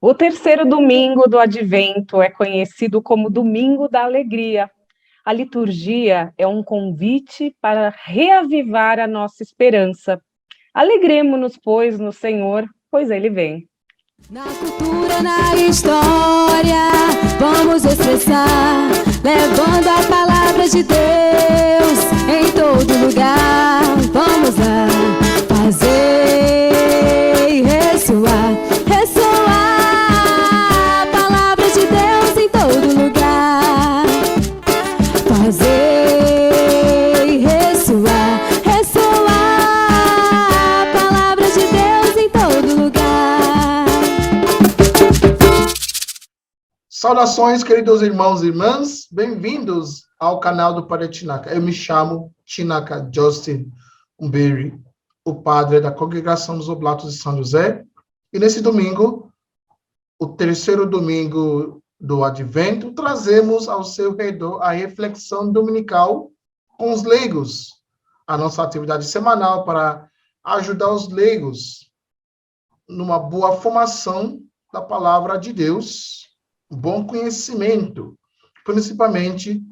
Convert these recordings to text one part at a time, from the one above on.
O terceiro domingo do Advento é conhecido como Domingo da Alegria. A liturgia é um convite para reavivar a nossa esperança. Alegremo-nos, pois, no Senhor, pois Ele vem. Na cultura, na história, vamos expressar, levando a palavra de Deus em todo lugar. Vamos lá, fazer e ressoar, ressoar a palavra de Deus em todo lugar. Fazer e ressoar, ressoar a palavra de Deus em todo lugar. Saudações, queridos irmãos e irmãs, bem-vindos ao canal do Padre Chinaka. Eu me chamo Chinaka Justin Umberi, o padre da Congregação dos Oblatos de São José, e nesse domingo, o terceiro domingo do Advento, trazemos ao seu redor a reflexão dominical com os leigos, a nossa atividade semanal para ajudar os leigos numa boa formação da palavra de Deus, bom conhecimento, principalmente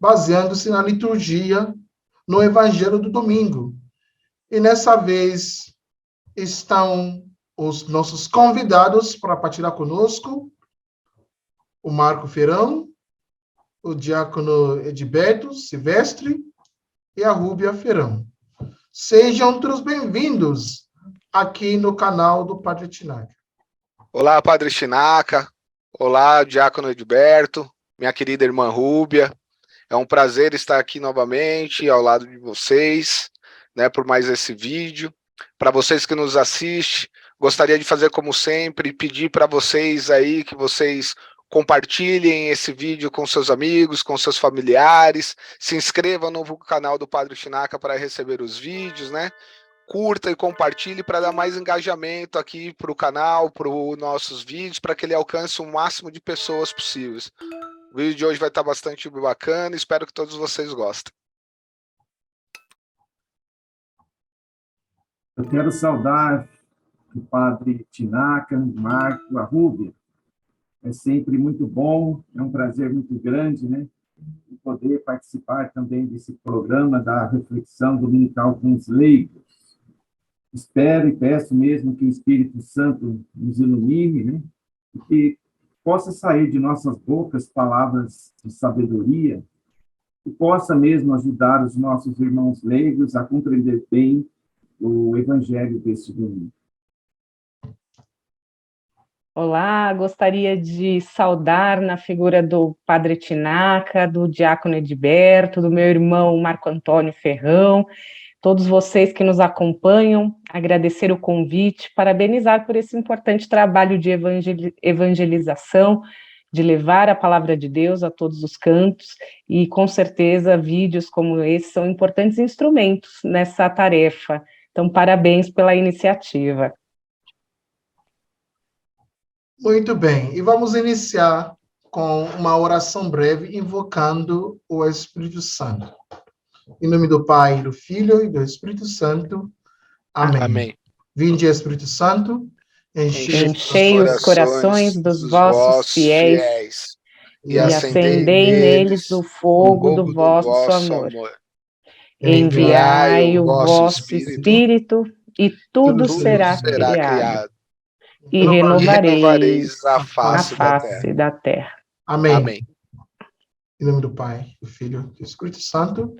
baseando-se na liturgia, no Evangelho do domingo. E nessa vez estão os nossos convidados para partilhar conosco, o Marco Ferrão, o diácono Edilberto Silvestre e a Rúbia Ferrão. Sejam todos bem-vindos aqui no canal do Padre Chinaka. Olá, Padre Chinaka. Olá, diácono Edilberto, minha querida irmã Rúbia. É um prazer estar aqui novamente ao lado de vocês, né, por mais esse vídeo. Para vocês que nos assistem, gostaria de fazer como sempre, pedir para vocês aí que vocês compartilhem esse vídeo com seus amigos, com seus familiares, se inscrevam no canal do Padre Chinaka para receber os vídeos, né? Curta e compartilhe para dar mais engajamento aqui para o canal, para os nossos vídeos, para que ele alcance o máximo de pessoas possíveis. O vídeo de hoje vai estar bastante bacana, espero que todos vocês gostem. Eu quero saudar o Padre Chinaka, o Marco, a Rúbia. É sempre muito bom, é um prazer muito grande, né? Poder participar também desse programa da reflexão dominical com os leigos. Espero e peço mesmo que o Espírito Santo nos ilumine, né? E que possa sair de nossas bocas palavras de sabedoria, que possa mesmo ajudar os nossos irmãos leigos a compreender bem o Evangelho deste domingo. Olá, gostaria de saudar na figura do Padre Chinaka, do diácono Edilberto, do meu irmão Marco Antônio Ferrão, todos vocês que nos acompanham, agradecer o convite, parabenizar por esse importante trabalho de evangelização, de levar a palavra de Deus a todos os cantos, e com certeza vídeos como esse são importantes instrumentos nessa tarefa. Então, parabéns pela iniciativa. Muito bem, e vamos iniciar com uma oração breve invocando o Espírito Santo. Em nome do Pai, do Filho e do Espírito Santo. Amém. Amém. Vinde, Espírito Santo, Enchei os corações dos vossos fiéis e acendei neles o fogo do vosso amor. Enviai o vosso Espírito e tudo será criado. E renovareis a face da terra. Amém. Amém. Em nome do Pai, do Filho e do Espírito Santo.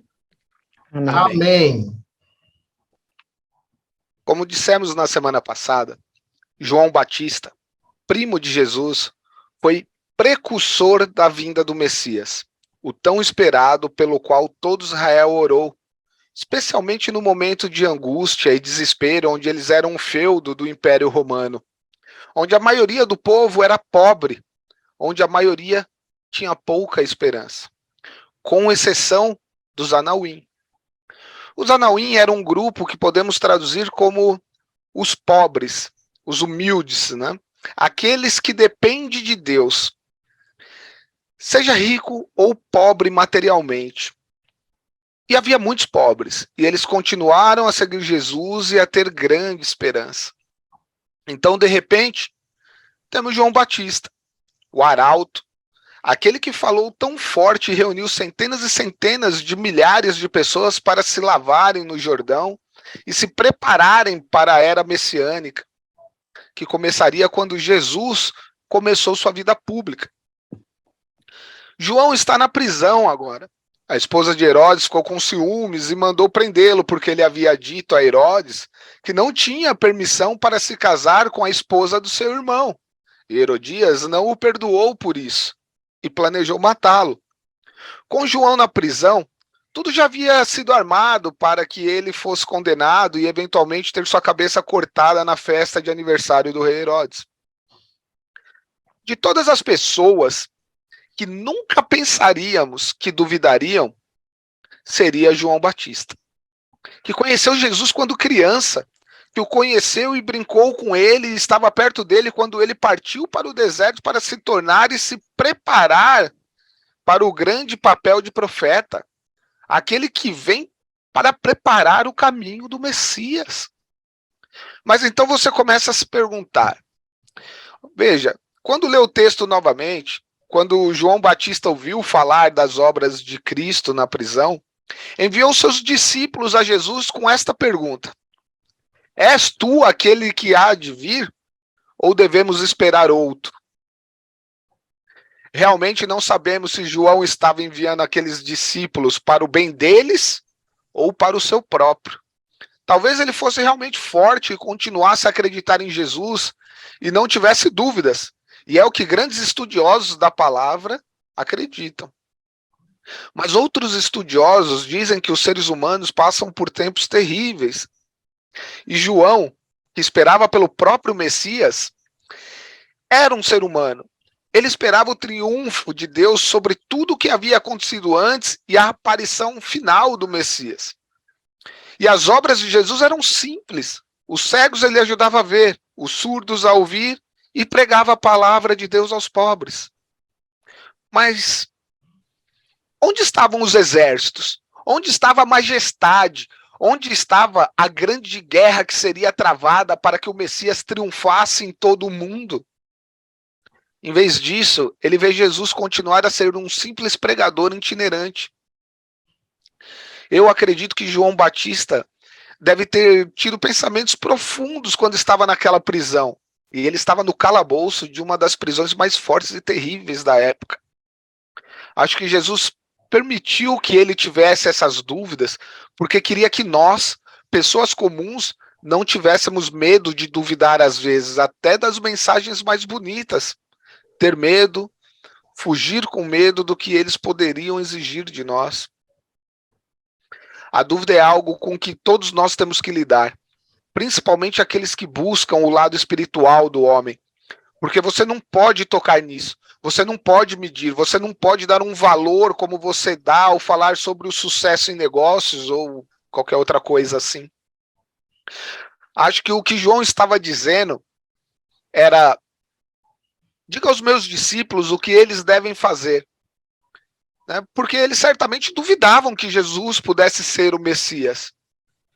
Amém. Amém. Como dissemos na semana passada, João Batista, primo de Jesus, foi precursor da vinda do Messias, o tão esperado pelo qual todo Israel orou, especialmente no momento de angústia e desespero, onde eles eram um feudo do Império Romano, onde a maioria do povo era pobre, onde a maioria tinha pouca esperança, com exceção dos Anauim. Os Anauim eram um grupo que podemos traduzir como os pobres, os humildes, né? Aqueles que dependem de Deus, seja rico ou pobre materialmente. E havia muitos pobres, e eles continuaram a seguir Jesus e a ter grande esperança. Então, de repente, temos João Batista, o arauto, aquele que falou tão forte e reuniu centenas e centenas de milhares de pessoas para se lavarem no Jordão e se prepararem para a era messiânica, que começaria quando Jesus começou sua vida pública. João está na prisão agora. A esposa de Herodes ficou com ciúmes e mandou prendê-lo, porque ele havia dito a Herodes que não tinha permissão para se casar com a esposa do seu irmão. E Herodias não o perdoou por isso e planejou matá-lo. Com João na prisão, tudo já havia sido armado para que ele fosse condenado e eventualmente ter sua cabeça cortada na festa de aniversário do rei Herodes. De todas as pessoas que nunca pensaríamos que duvidariam, seria João Batista, que conheceu Jesus quando criança, que o conheceu e brincou com ele, e estava perto dele quando ele partiu para o deserto para se tornar e se preparar para o grande papel de profeta, aquele que vem para preparar o caminho do Messias. Mas então você começa a se perguntar, veja, quando lê o texto novamente, quando João Batista ouviu falar das obras de Cristo na prisão, enviou seus discípulos a Jesus com esta pergunta: és tu aquele que há de vir, ou devemos esperar outro? Realmente não sabemos se João estava enviando aqueles discípulos para o bem deles ou para o seu próprio. Talvez ele fosse realmente forte e continuasse a acreditar em Jesus e não tivesse dúvidas. E é o que grandes estudiosos da palavra acreditam. Mas outros estudiosos dizem que os seres humanos passam por tempos terríveis. E João, que esperava pelo próprio Messias, era um ser humano. Ele esperava o triunfo de Deus sobre tudo o que havia acontecido antes e a aparição final do Messias. E as obras de Jesus eram simples. Os cegos ele ajudava a ver, os surdos a ouvir, e pregava a palavra de Deus aos pobres. Mas onde estavam os exércitos? Onde estava a majestade? Onde estava a grande guerra que seria travada para que o Messias triunfasse em todo o mundo? Em vez disso, ele vê Jesus continuar a ser um simples pregador itinerante. Eu acredito que João Batista deve ter tido pensamentos profundos quando estava naquela prisão. E ele estava no calabouço de uma das prisões mais fortes e terríveis da época. Acho que Jesus permitiu que ele tivesse essas dúvidas, porque queria que nós, pessoas comuns, não tivéssemos medo de duvidar às vezes, até das mensagens mais bonitas. Ter medo, fugir com medo do que eles poderiam exigir de nós. A dúvida é algo com que todos nós temos que lidar. Principalmente aqueles que buscam o lado espiritual do homem. Porque você não pode tocar nisso. Você não pode medir. Você não pode dar um valor como você dá ao falar sobre o sucesso em negócios ou qualquer outra coisa assim. Acho que o que João estava dizendo era: diga aos meus discípulos o que eles devem fazer. Porque eles certamente duvidavam que Jesus pudesse ser o Messias.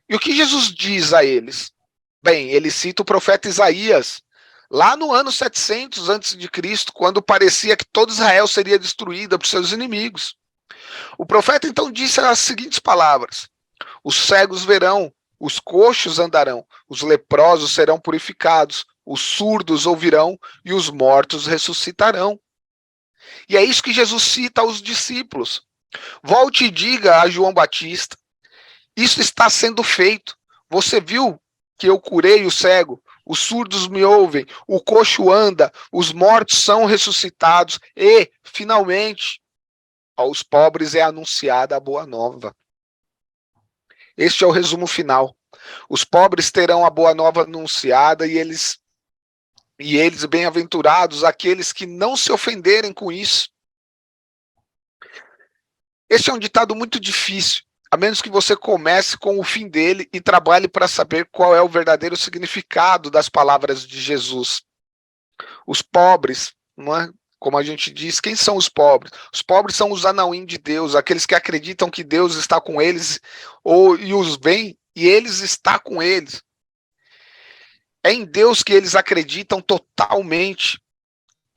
E o que Jesus diz a eles? Bem, ele cita o profeta Isaías, lá no ano 700 a.C., quando parecia que todo Israel seria destruído por seus inimigos. O profeta então disse as seguintes palavras: os cegos verão, os coxos andarão, os leprosos serão purificados, os surdos ouvirão e os mortos ressuscitarão. E é isso que Jesus cita aos discípulos. Volte e diga a João Batista: isso está sendo feito. Você viu que eu curei o cego, os surdos me ouvem, o coxo anda, os mortos são ressuscitados e, finalmente, aos pobres é anunciada a boa nova. Este é o resumo final. Os pobres terão a boa nova anunciada e eles bem-aventurados aqueles que não se ofenderem com isso. Este é um ditado muito difícil, a menos que você comece com o fim dele e trabalhe para saber qual é o verdadeiro significado das palavras de Jesus. Os pobres, não é? Como a gente diz, quem são os pobres? Os pobres são os anauim de Deus, aqueles que acreditam que Deus está com eles e os vê e eles estão com eles. É em Deus que eles acreditam totalmente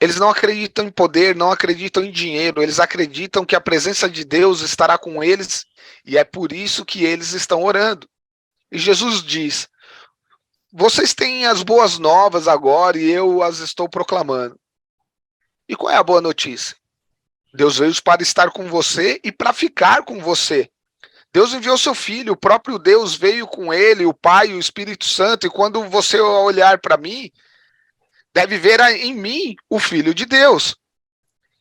Eles não acreditam em poder, não acreditam em dinheiro, eles acreditam que a presença de Deus estará com eles e é por isso que eles estão orando. E Jesus diz: vocês têm as boas novas agora e eu as estou proclamando. E qual é a boa notícia? Deus veio para estar com você e para ficar com você. Deus enviou seu Filho, o próprio Deus veio com ele, o Pai e o Espírito Santo, e quando você olhar para mim, deve ver em mim o Filho de Deus.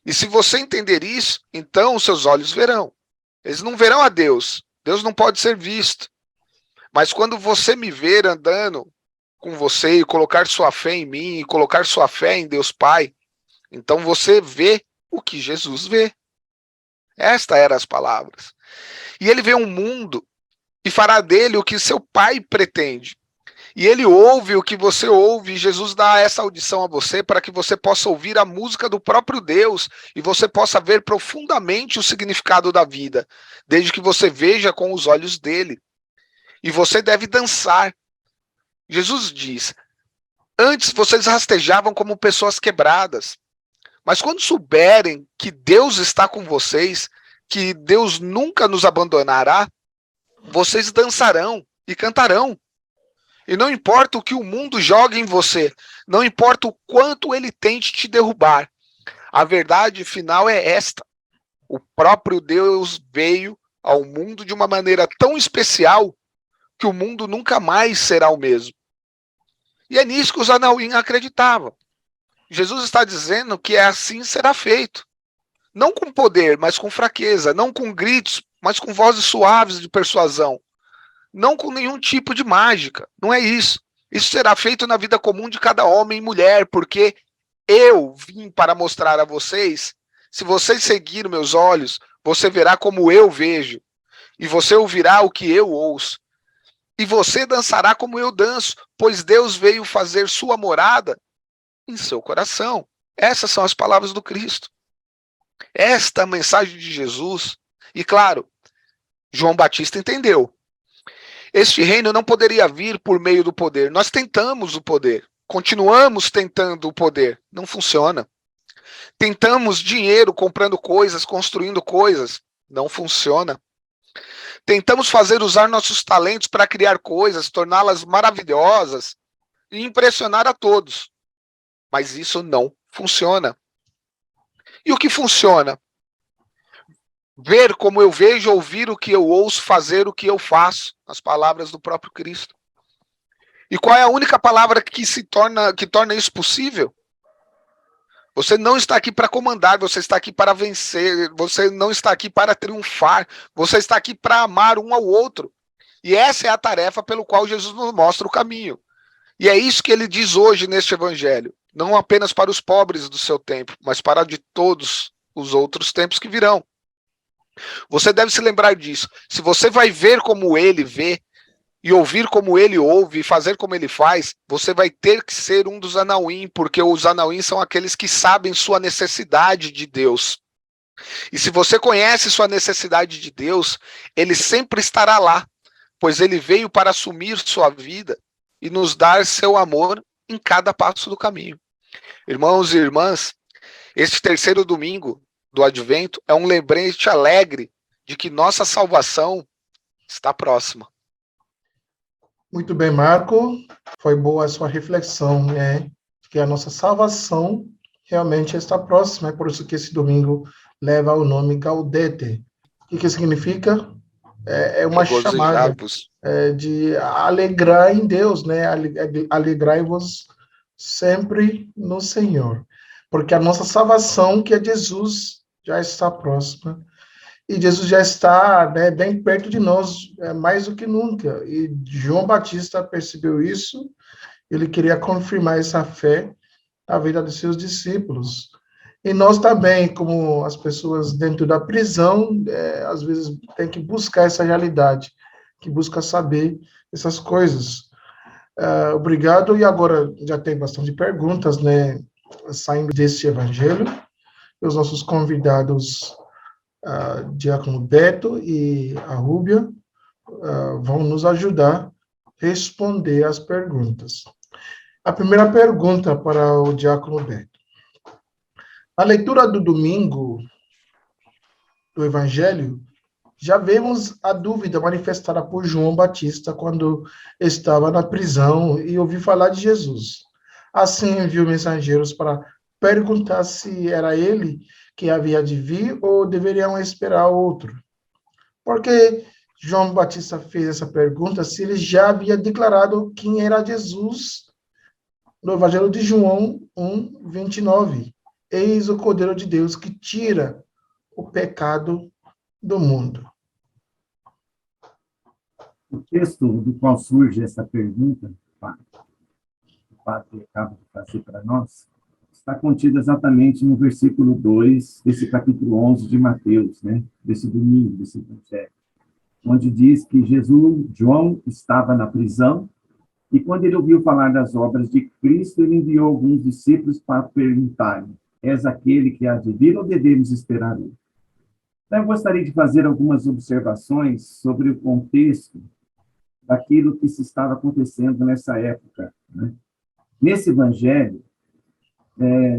E se você entender isso, então os seus olhos verão. Eles não verão a Deus. Deus não pode ser visto. Mas quando você me ver andando com você e colocar sua fé em mim, e colocar sua fé em Deus Pai, então você vê o que Jesus vê. Estas eram as palavras. E ele vê um mundo e fará dele o que seu Pai pretende. E ele ouve o que você ouve, e Jesus dá essa audição a você para que você possa ouvir a música do próprio Deus e você possa ver profundamente o significado da vida, desde que você veja com os olhos dele. E você deve dançar. Jesus diz: antes vocês rastejavam como pessoas quebradas, mas quando souberem que Deus está com vocês, que Deus nunca nos abandonará, vocês dançarão e cantarão. E não importa o que o mundo jogue em você, não importa o quanto ele tente te derrubar, a verdade final é esta: o próprio Deus veio ao mundo de uma maneira tão especial que o mundo nunca mais será o mesmo. E é nisso que os Anauim acreditavam. Jesus está dizendo que assim será feito. Não com poder, mas com fraqueza. Não com gritos, mas com vozes suaves de persuasão. Não com nenhum tipo de mágica. Não é isso. Isso será feito na vida comum de cada homem e mulher, porque eu vim para mostrar a vocês, se vocês seguirem meus olhos, você verá como eu vejo. E você ouvirá o que eu ouço. E você dançará como eu danço, pois Deus veio fazer sua morada em seu coração. Essas são as palavras do Cristo. Esta é a mensagem de Jesus. E claro, João Batista entendeu. Este reino não poderia vir por meio do poder. Nós tentamos o poder. Continuamos tentando o poder. Não funciona. Tentamos dinheiro comprando coisas, construindo coisas. Não funciona. Tentamos usar nossos talentos para criar coisas, torná-las maravilhosas e impressionar a todos. Mas isso não funciona. E o que funciona? Ver como eu vejo, ouvir o que eu ouço, fazer o que eu faço. As palavras do próprio Cristo. E qual é a única palavra que torna isso possível? Você não está aqui para comandar, você está aqui para vencer, você não está aqui para triunfar, você está aqui para amar um ao outro. E essa é a tarefa pelo qual Jesus nos mostra o caminho. E é isso que ele diz hoje neste evangelho, não apenas para os pobres do seu tempo, mas para de todos os outros tempos que virão. Você deve se lembrar disso. Se você vai ver como ele vê, e ouvir como ele ouve, e fazer como ele faz, você vai ter que ser um dos Anauim, porque os Anauim são aqueles que sabem sua necessidade de Deus. E se você conhece sua necessidade de Deus, ele sempre estará lá, pois ele veio para assumir sua vida e nos dar seu amor em cada passo do caminho. Irmãos e irmãs, este terceiro domingo do Advento é um lembrete alegre de que nossa salvação está próxima. Muito bem, Marco. Foi boa a sua reflexão, né? Que a nossa salvação realmente está próxima. É por isso que esse domingo leva o nome Gaudete. O que significa? É uma chamada de alegrar em Deus, né? Alegrai-vos sempre no Senhor. Porque a nossa salvação, que é Jesus, já está próxima. E Jesus já está, né, bem perto de nós, mais do que nunca. E João Batista percebeu isso, ele queria confirmar essa fé na vida dos seus discípulos. E nós também, como as pessoas dentro da prisão, às vezes tem que buscar essa realidade, que busca saber essas coisas. Obrigado, e agora já tem bastante perguntas, né, saindo deste evangelho. E os nossos convidados, Diácono Beto e a Rúbia, vão nos ajudar a responder as perguntas. A primeira pergunta para o Diácono Beto. Na leitura do domingo do Evangelho, já vemos a dúvida manifestada por João Batista quando estava na prisão e ouviu falar de Jesus. Assim enviou mensageiros para perguntar se era ele que havia de vir ou deveriam esperar outro. Porque João Batista fez essa pergunta se ele já havia declarado quem era Jesus no Evangelho de João 1:29. Eis o Cordeiro de Deus que tira o pecado do mundo. O texto do qual surge essa pergunta, o padre acaba de fazer para nós, está contido exatamente no versículo 2 desse capítulo 11 de Mateus, né? Desse domingo, desse evangelho, onde diz que João estava na prisão, e quando ele ouviu falar das obras de Cristo, ele enviou alguns discípulos para perguntarem: és aquele que há de vir ou devemos esperar ele? Então, eu gostaria de fazer algumas observações sobre o contexto daquilo que se estava acontecendo nessa época, né? Nesse evangelho,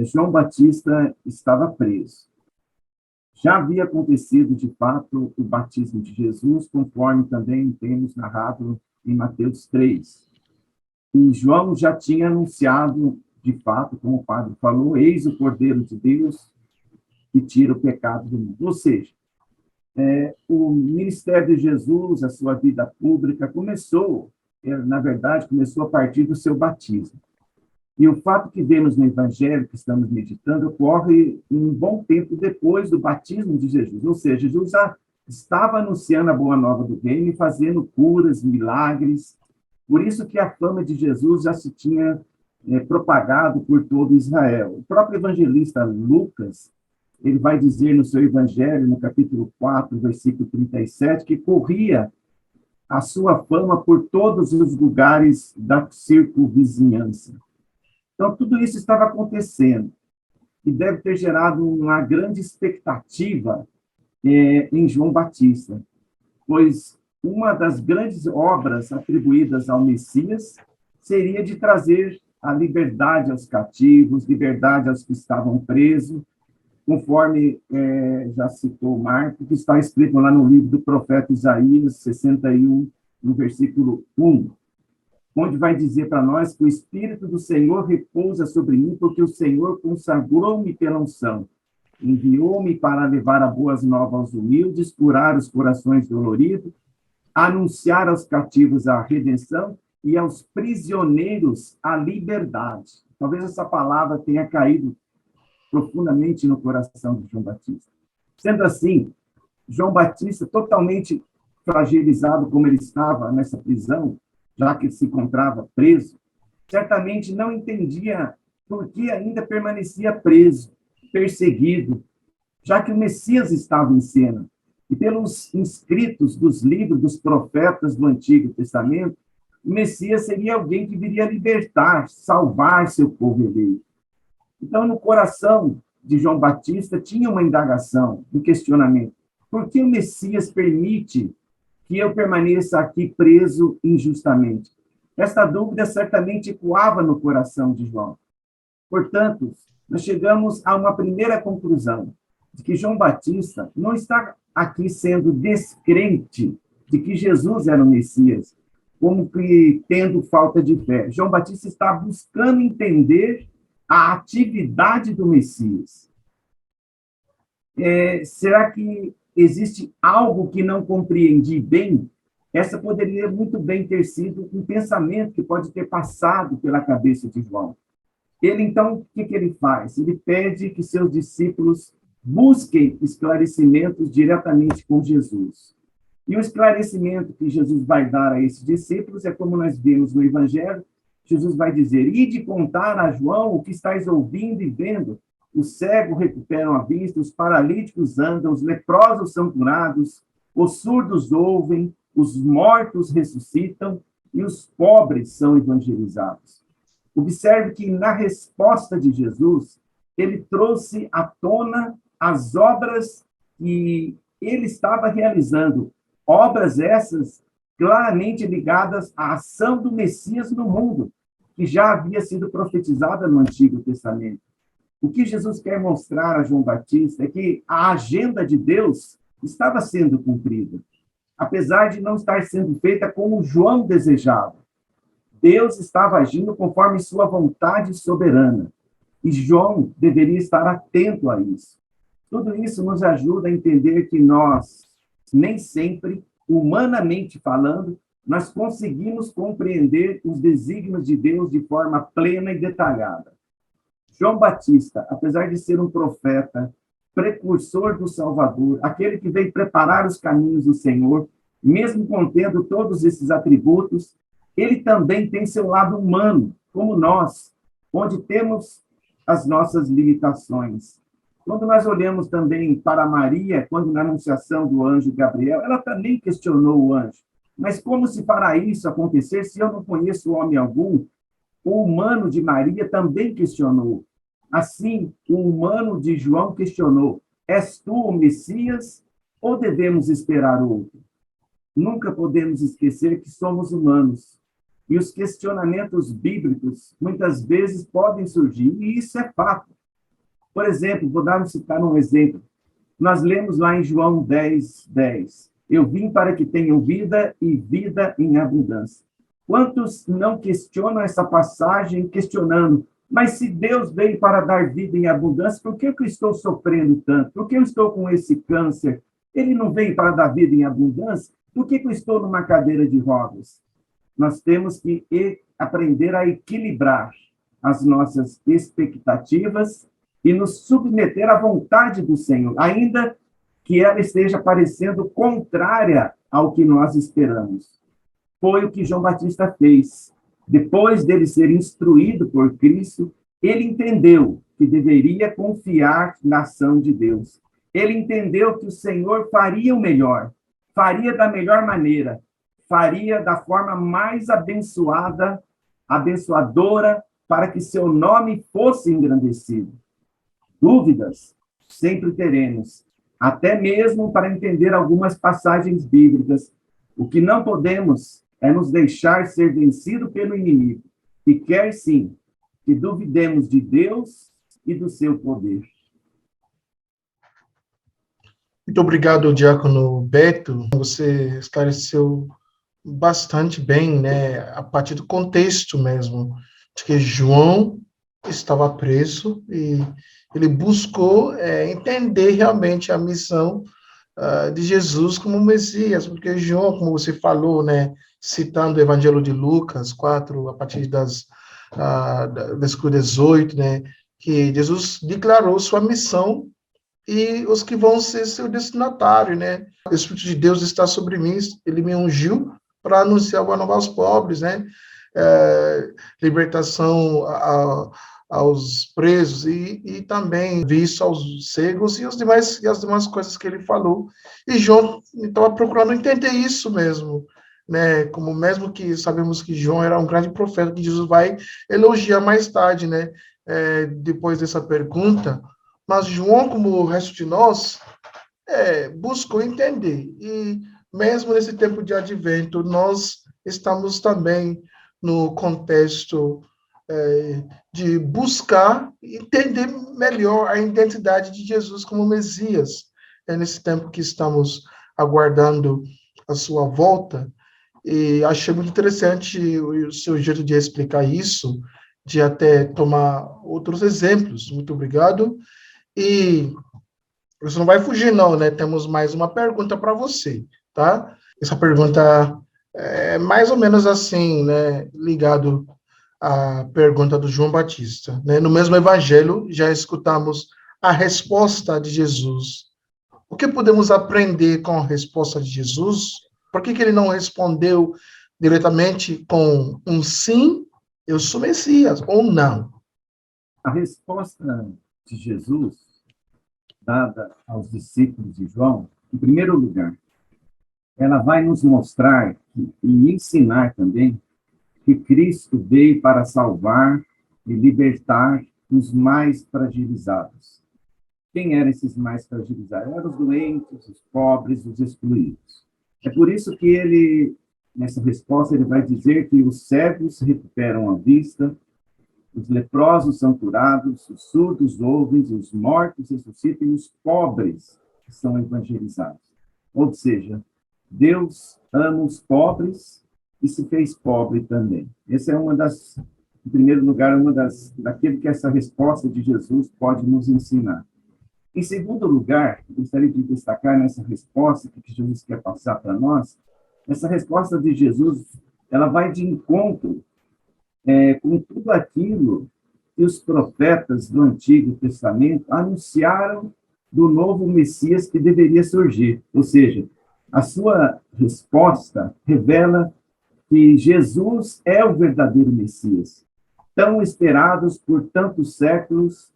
João Batista estava preso. Já havia acontecido, de fato, o batismo de Jesus, conforme também temos narrado em Mateus 3. E João já tinha anunciado, de fato, como o padre falou, eis o Cordeiro de Deus que tira o pecado do mundo. Ou seja, o ministério de Jesus, a sua vida pública, começou a partir do seu batismo. E o fato que vemos no Evangelho, que estamos meditando, ocorre um bom tempo depois do batismo de Jesus. Ou seja, Jesus já estava anunciando a boa nova do reino e fazendo curas, milagres. Por isso que a fama de Jesus já se tinha propagado por todo Israel. O próprio evangelista Lucas, ele vai dizer no seu Evangelho, no capítulo 4, versículo 37, que corria a sua fama por todos os lugares da circunvizinhança. Então, tudo isso estava acontecendo e deve ter gerado uma grande expectativa em João Batista, pois uma das grandes obras atribuídas ao Messias seria de trazer a liberdade aos cativos, liberdade aos que estavam presos, conforme já citou Marco, que está escrito lá no livro do profeta Isaías 61, no versículo 1, onde vai dizer para nós que o Espírito do Senhor repousa sobre mim, porque o Senhor consagrou-me pela unção, enviou-me para levar a boas novas aos humildes, curar os corações doloridos, anunciar aos cativos a redenção e aos prisioneiros a liberdade. Talvez essa palavra tenha caído profundamente no coração de João Batista. Sendo assim, João Batista, totalmente fragilizado como ele estava nessa prisão, já que ele se encontrava preso, certamente não entendia por que ainda permanecia preso, perseguido, já que o Messias estava em cena. E pelos inscritos dos livros dos profetas do Antigo Testamento, o Messias seria alguém que viria libertar, salvar seu povo eleito. Então, no coração de João Batista tinha uma indagação, um questionamento. Por que o Messias permite que eu permaneça aqui preso injustamente? Esta dúvida certamente ecoava no coração de João. Portanto, nós chegamos a uma primeira conclusão, de que João Batista não está aqui sendo descrente de que Jesus era o Messias, como que tendo falta de fé. João Batista está buscando entender a atividade do Messias. Será que existe algo que não compreendi bem? Essa poderia muito bem ter sido um pensamento que pode ter passado pela cabeça de João. Ele, então, o que ele faz? Ele pede que seus discípulos busquem esclarecimentos diretamente com Jesus. E o esclarecimento que Jesus vai dar a esses discípulos é como nós vimos no Evangelho. Jesus vai dizer: ide contar a João o que estáis ouvindo e vendo. Os cegos recuperam a vista, os paralíticos andam, os leprosos são curados, os surdos ouvem, os mortos ressuscitam e os pobres são evangelizados. Observe que na resposta de Jesus, ele trouxe à tona as obras que ele estava realizando. Obras essas claramente ligadas à ação do Messias no mundo, que já havia sido profetizada no Antigo Testamento. O que Jesus quer mostrar a João Batista é que a agenda de Deus estava sendo cumprida, apesar de não estar sendo feita como João desejava. Deus estava agindo conforme sua vontade soberana, e João deveria estar atento a isso. Tudo isso nos ajuda a entender que nós, nem sempre, humanamente falando, nós conseguimos compreender os desígnios de Deus de forma plena e detalhada. João Batista, apesar de ser um profeta, precursor do Salvador, aquele que veio preparar os caminhos do Senhor, mesmo contendo todos esses atributos, ele também tem seu lado humano, como nós, onde temos as nossas limitações. Quando nós olhamos também para Maria, quando na anunciação do anjo Gabriel, ela também questionou o anjo. Mas como se fará isso acontecer se eu não conheço homem algum? O humano de Maria também questionou. Assim, o humano de João questionou: és tu o Messias ou devemos esperar outro? Nunca podemos esquecer que somos humanos. E os questionamentos bíblicos muitas vezes podem surgir, e isso é fato. Por exemplo, citar um exemplo. Nós lemos lá em João 10:10. Eu vim para que tenham vida e vida em abundância. Quantos não questionam essa passagem questionando, mas se Deus veio para dar vida em abundância, por que eu estou sofrendo tanto? Por que eu estou com esse câncer? Ele não veio para dar vida em abundância? Por que eu estou numa cadeira de rodas? Nós temos que aprender a equilibrar as nossas expectativas e nos submeter à vontade do Senhor, ainda que ela esteja parecendo contrária ao que nós esperamos. Foi o que João Batista fez. Depois dele ser instruído por Cristo, ele entendeu que deveria confiar na ação de Deus. Ele entendeu que o Senhor faria o melhor, faria da melhor maneira, faria da forma mais abençoadora, para que seu nome fosse engrandecido. Dúvidas sempre teremos, até mesmo para entender algumas passagens bíblicas. O que não podemos é nos deixar ser vencido pelo inimigo, que quer sim que duvidemos de Deus e do seu poder. Muito obrigado, Diácono Beto. Você esclareceu bastante bem, né, a partir do contexto mesmo, de que João estava preso e ele buscou entender realmente a missão de Jesus como Messias, porque João, como você falou, né, citando o Evangelho de Lucas 4, a partir versículo 18, né, que Jesus declarou sua missão e os que vão ser seu destinatário, né? O Espírito de Deus está sobre mim, ele me ungiu para anunciar boa nova aos pobres, né? Libertação aos presos e também visto aos cegos e as demais coisas que ele falou. E João estava procurando entender isso mesmo, né? Como mesmo que sabemos que João era um grande profeta, que Jesus vai elogiar mais tarde, né? Depois dessa pergunta, mas João, como o resto de nós, buscou entender. E mesmo nesse tempo de advento, nós estamos também no contexto de buscar entender melhor a identidade de Jesus como Messias. É nesse tempo que estamos aguardando a sua volta. E achei muito interessante o seu jeito de explicar isso, de até tomar outros exemplos. Muito obrigado. E você não vai fugir, não, né? Temos mais uma pergunta para você, tá? Essa pergunta é mais ou menos assim, né? Ligado à pergunta do João Batista, né? No mesmo evangelho, já escutamos a resposta de Jesus. O que podemos aprender com a resposta de Jesus? Por que ele não respondeu diretamente com um sim, eu sou Messias, ou não? A resposta de Jesus, dada aos discípulos de João, em primeiro lugar, ela vai nos mostrar e ensinar também que Cristo veio para salvar e libertar os mais fragilizados. Quem eram esses mais fragilizados? Eram os doentes, os pobres, os excluídos. É por isso que ele, nessa resposta, ele vai dizer que os cegos recuperam a vista, Os leprosos são curados, os surdos ouvem, os mortos ressuscitam e os pobres são evangelizados. Ou seja, Deus ama os pobres e se fez pobre também. Essa é em primeiro lugar, daquilo que essa resposta de Jesus pode nos ensinar. Em segundo lugar, gostaria de destacar nessa resposta que Jesus quer passar para nós, essa resposta de Jesus, ela vai de encontro com tudo aquilo que os profetas do Antigo Testamento anunciaram do novo Messias que deveria surgir. Ou seja, a sua resposta revela que Jesus é o verdadeiro Messias, tão esperados por tantos séculos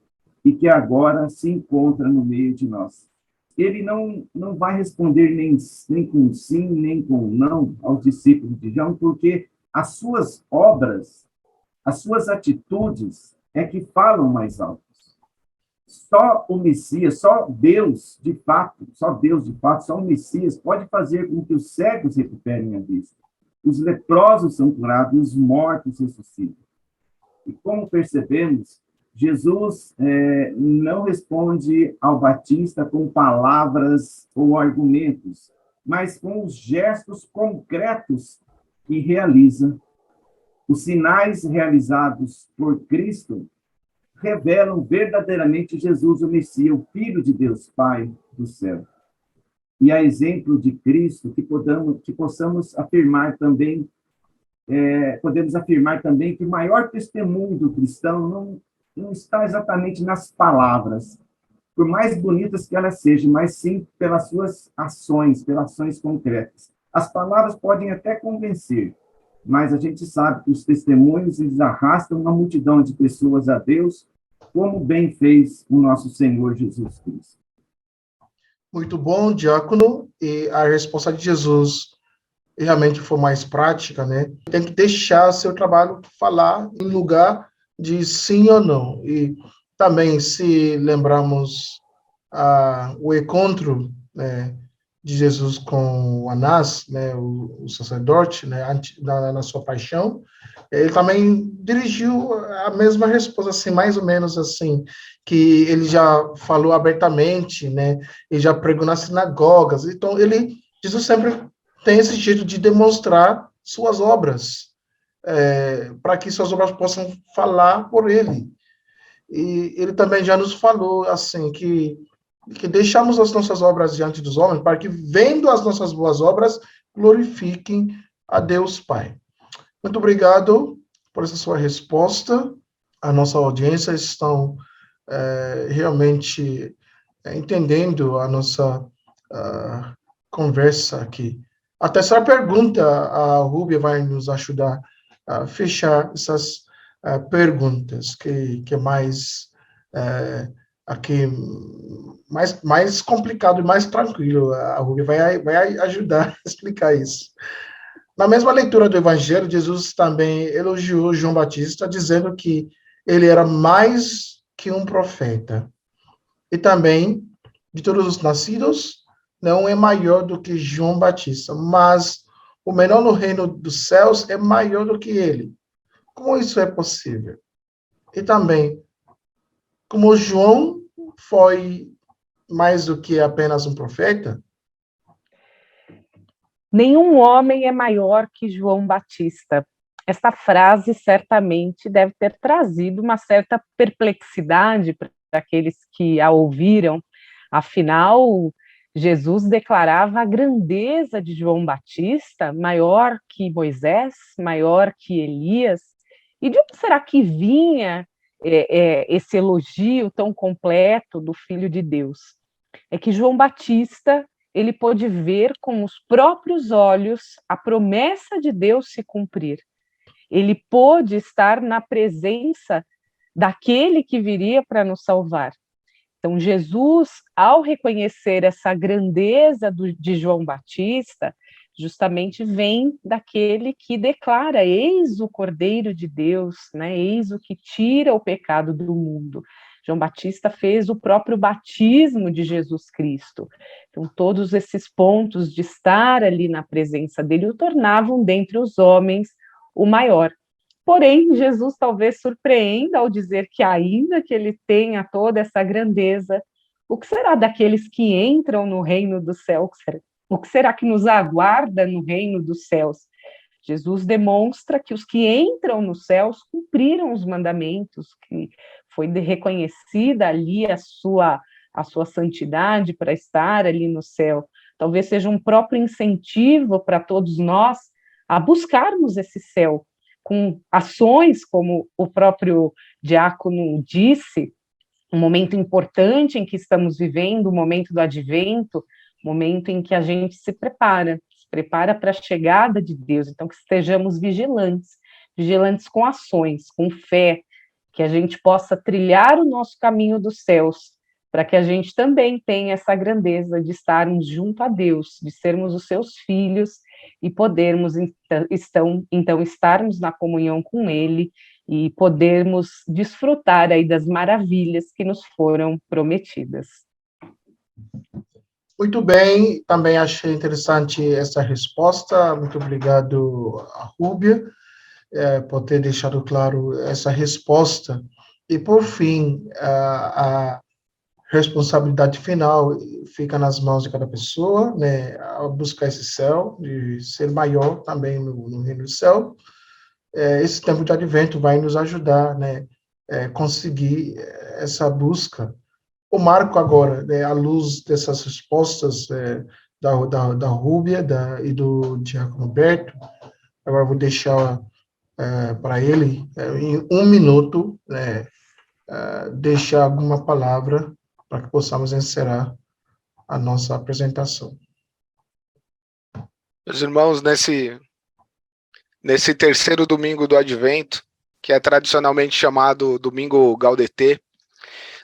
e que agora se encontra no meio de nós. Ele não vai responder nem com sim, nem com não aos discípulos de João, porque as suas obras, as suas atitudes é que falam mais alto. Só o Messias, só Deus de fato, só o Messias pode fazer com que os cegos recuperem a vista. Os leprosos são curados, os mortos ressuscitam. E como percebemos, Jesus não responde ao Batista com palavras ou argumentos, mas com os gestos concretos que realiza. Os sinais realizados por Cristo revelam verdadeiramente Jesus, o Messias, o Filho de Deus, Pai do céu. E a exemplo de Cristo, que possamos afirmar também, podemos afirmar também que o maior testemunho do cristão não está exatamente nas palavras, por mais bonitas que elas sejam, mas sim pelas suas ações, pelas ações concretas. As palavras podem até convencer, mas a gente sabe que os testemunhos eles arrastam uma multidão de pessoas a Deus, como bem fez o nosso Senhor Jesus Cristo. Muito bom, diácono. E a resposta de Jesus realmente foi mais prática, né? Tem que deixar seu trabalho falar em lugar de sim ou não. E também, se lembrarmos o encontro, né, de Jesus com Anás, né, o sacerdote, né, na sua paixão, ele também dirigiu a mesma resposta, assim, mais ou menos assim, que ele já falou abertamente, né, ele já pregou nas sinagogas. Então, Jesus sempre tem esse jeito de demonstrar suas obras, para que suas obras possam falar por ele. E ele também já nos falou, assim, que deixamos as nossas obras diante dos homens, para que, vendo as nossas boas obras, glorifiquem a Deus Pai. Muito obrigado por essa sua resposta. A nossa audiência estão realmente entendendo a nossa conversa aqui. A terceira pergunta, a Rúbia vai nos ajudar a fechar essas perguntas, que é mais aqui mais complicado e mais tranquilo. A Rubia vai ajudar a explicar isso. Na mesma leitura do Evangelho, Jesus também elogiou João Batista, dizendo que ele era mais que um profeta. E também, de todos os nascidos, não é maior do que João Batista, mas o menor no reino dos céus é maior do que ele. Como isso é possível? E também, como João foi mais do que apenas um profeta? Nenhum homem é maior que João Batista. Esta frase certamente deve ter trazido uma certa perplexidade para aqueles que a ouviram. Afinal, Jesus declarava a grandeza de João Batista, maior que Moisés, maior que Elias. E de onde será que vinha esse elogio tão completo do Filho de Deus? É que João Batista, ele pôde ver com os próprios olhos a promessa de Deus se cumprir. Ele pôde estar na presença daquele que viria para nos salvar. Então, Jesus, ao reconhecer essa grandeza de João Batista, justamente vem daquele que declara: eis o Cordeiro de Deus, né? Eis o que tira o pecado do mundo. João Batista fez o próprio batismo de Jesus Cristo. Então, todos esses pontos de estar ali na presença dele o tornavam, dentre os homens, o maior. Porém, Jesus talvez surpreenda ao dizer que, ainda que ele tenha toda essa grandeza, o que será daqueles que entram no reino dos céus? O que será que nos aguarda no reino dos céus? Jesus demonstra que os que entram nos céus cumpriram os mandamentos, que foi reconhecida ali a sua santidade para estar ali no céu. Talvez seja um próprio incentivo para todos nós a buscarmos esse céu, com ações, como o próprio diácono disse, um momento importante em que estamos vivendo, o momento do advento, momento em que a gente se prepara para a chegada de Deus. Então, que estejamos vigilantes com ações, com fé, que a gente possa trilhar o nosso caminho dos céus, para que a gente também tenha essa grandeza de estarmos junto a Deus, de sermos os seus filhos e podermos, então estarmos na comunhão com Ele e podermos desfrutar aí das maravilhas que nos foram prometidas. Muito bem, também achei interessante essa resposta. Muito obrigado a Rúbia por ter deixado claro essa resposta. E, por fim, a responsabilidade final fica nas mãos de cada pessoa, né, ao buscar esse céu, de ser maior também no reino do céu. Esse tempo de advento vai nos ajudar, né, conseguir essa busca. O Marco agora, né, à luz dessas respostas da Rúbia e do Diácono Berto, agora vou deixar para ele, em 1 minuto, né, deixar alguma palavra para que possamos encerrar a nossa apresentação. Meus irmãos, nesse terceiro domingo do Advento, que é tradicionalmente chamado Domingo Gaudete,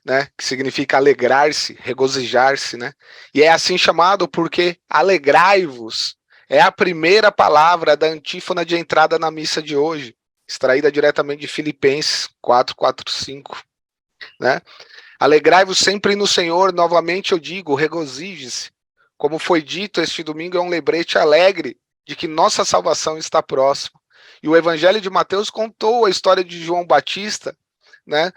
né, que significa alegrar-se, regozijar-se, né? E é assim chamado porque alegrai-vos é a primeira palavra da antífona de entrada na missa de hoje, extraída diretamente de Filipenses 4:4-5, né? Alegrai-vos sempre no Senhor, novamente eu digo, regozije-se. Como foi dito, este domingo é um lembrete alegre de que nossa salvação está próxima. E o Evangelho de Mateus contou a história de João Batista, né?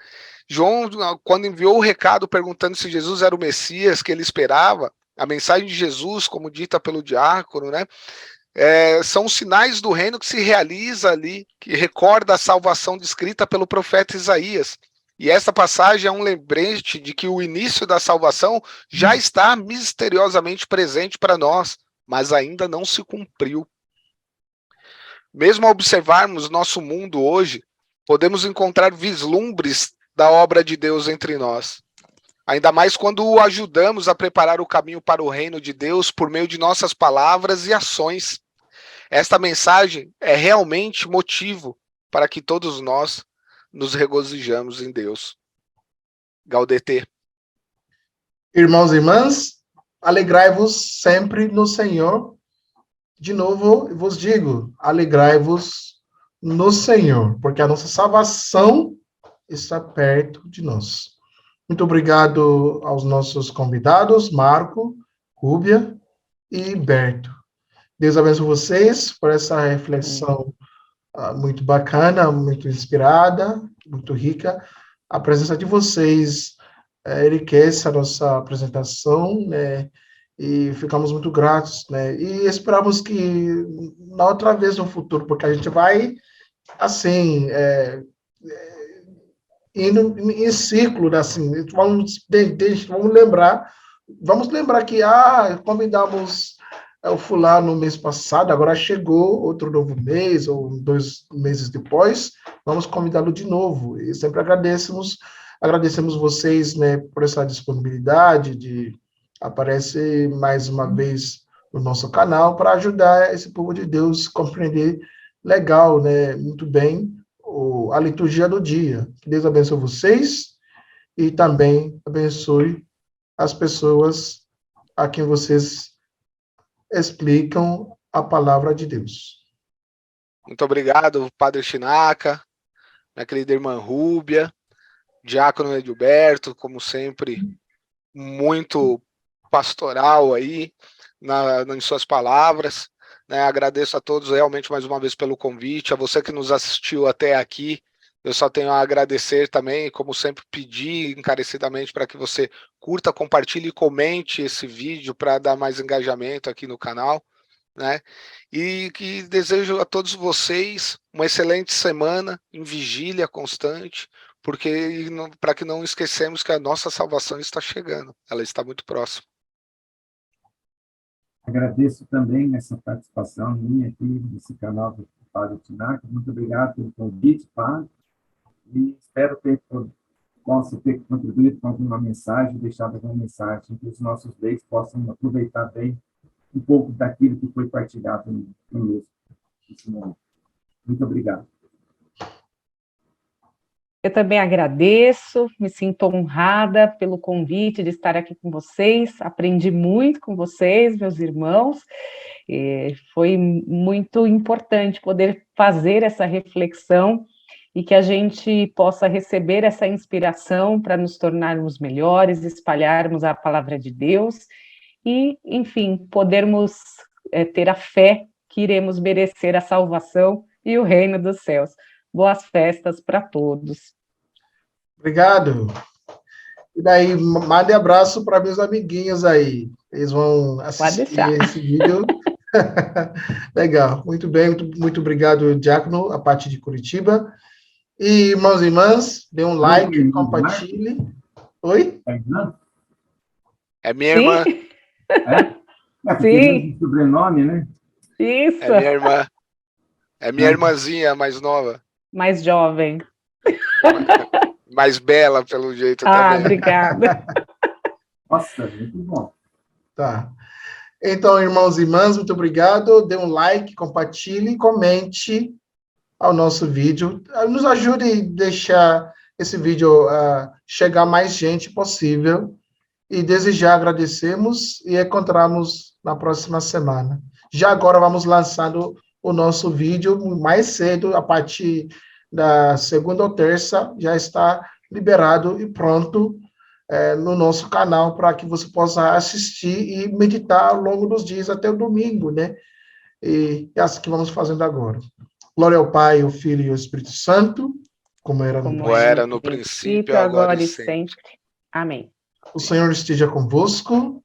João, quando enviou o recado perguntando se Jesus era o Messias que ele esperava, a mensagem de Jesus, como dita pelo diácono, né, são os sinais do reino que se realiza ali, que recorda a salvação descrita pelo profeta Isaías. E essa passagem é um lembrete de que o início da salvação já está misteriosamente presente para nós, mas ainda não se cumpriu. Mesmo ao observarmos nosso mundo hoje, podemos encontrar vislumbres da obra de Deus entre nós. Ainda mais quando o ajudamos a preparar o caminho para o reino de Deus por meio de nossas palavras e ações. Esta mensagem é realmente motivo para que todos nós nos regozijamos em Deus. Gaudete. Irmãos e irmãs, alegrai-vos sempre no Senhor. De novo, eu vos digo, alegrai-vos no Senhor, porque a nossa salvação está perto de nós. Muito obrigado aos nossos convidados, Marco, Rúbia e Berto. Deus abençoe vocês por essa reflexão muito bacana, muito inspirada, muito rica. A presença de vocês enriquece a nossa apresentação, né? E ficamos muito gratos, né? E esperamos que na outra vez no futuro, porque a gente vai, assim, indo em círculo, assim, vamos lembrar que convidamos o fulano no mês passado, agora chegou outro novo mês, ou 2 meses depois, vamos convidá-lo de novo. E sempre agradecemos vocês, né, por essa disponibilidade de aparecer mais uma vez no nosso canal para ajudar esse povo de Deus a compreender legal, né, muito bem, a liturgia do dia. Que Deus abençoe vocês e também abençoe as pessoas a quem vocês explicam a palavra de Deus. Muito obrigado, Padre Chinaca, minha querida irmã Rúbia, Diácono Edilberto, como sempre, muito pastoral aí em suas palavras. né? Agradeço a todos realmente mais uma vez pelo convite, a você que nos assistiu até aqui. Eu só tenho a agradecer também, como sempre, pedir encarecidamente para que você curta, compartilhe e comente esse vídeo para dar mais engajamento aqui no canal, né? E que desejo a todos vocês uma excelente semana em vigília constante, porque para que não esquecemos que a nossa salvação está chegando, ela está muito próxima. Agradeço também essa participação minha aqui nesse canal do Padre Tinaca. Muito obrigado pelo convite, Padre. E espero possa ter contribuído com alguma mensagem, deixado alguma mensagem, que os nossos leigos possam aproveitar bem um pouco daquilo que foi partilhado conosco nesse momento. Muito obrigado. Eu também agradeço, me sinto honrada pelo convite de estar aqui com vocês, aprendi muito com vocês, meus irmãos, e foi muito importante poder fazer essa reflexão e que a gente possa receber essa inspiração para nos tornarmos melhores, espalharmos a palavra de Deus e, enfim, podermos ter a fé que iremos merecer a salvação e o reino dos céus. Boas festas para todos. Obrigado. E daí, mande abraço para meus amiguinhos aí. Eles vão assistir esse vídeo. Legal. Muito bem. Muito obrigado, Diácono, a parte de Curitiba. E, irmãos e irmãs, dê um like, compartilhe. Oi? É minha irmã. Sim. Sobrenome, né? Isso. É minha irmã. É minha irmãzinha mais nova. Mais jovem. Mais bela, pelo jeito também. Obrigada. Nossa, muito bom. Tá. Então, irmãos e irmãs, muito obrigado. Dê um like, compartilhe, comente ao nosso vídeo. Nos ajude a deixar esse vídeo chegar a mais gente possível. E desde já agradecemos e encontramos na próxima semana. Já agora vamos lançando o nosso vídeo mais cedo, a partir da segunda ou terça, já está liberado e pronto no nosso canal para que você possa assistir e meditar ao longo dos dias até o domingo, né? E é assim que vamos fazendo agora. Glória ao Pai, ao Filho e ao Espírito Santo, como era no princípio, agora e sempre. Amém. O Senhor esteja convosco.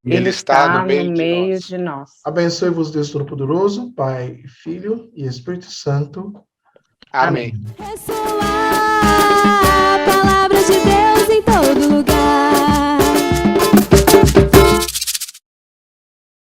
Ele está no meio de nós. Abençoe-vos, Deus Todo-Poderoso, Pai, Filho e Espírito Santo. Amém. Ressoar a palavra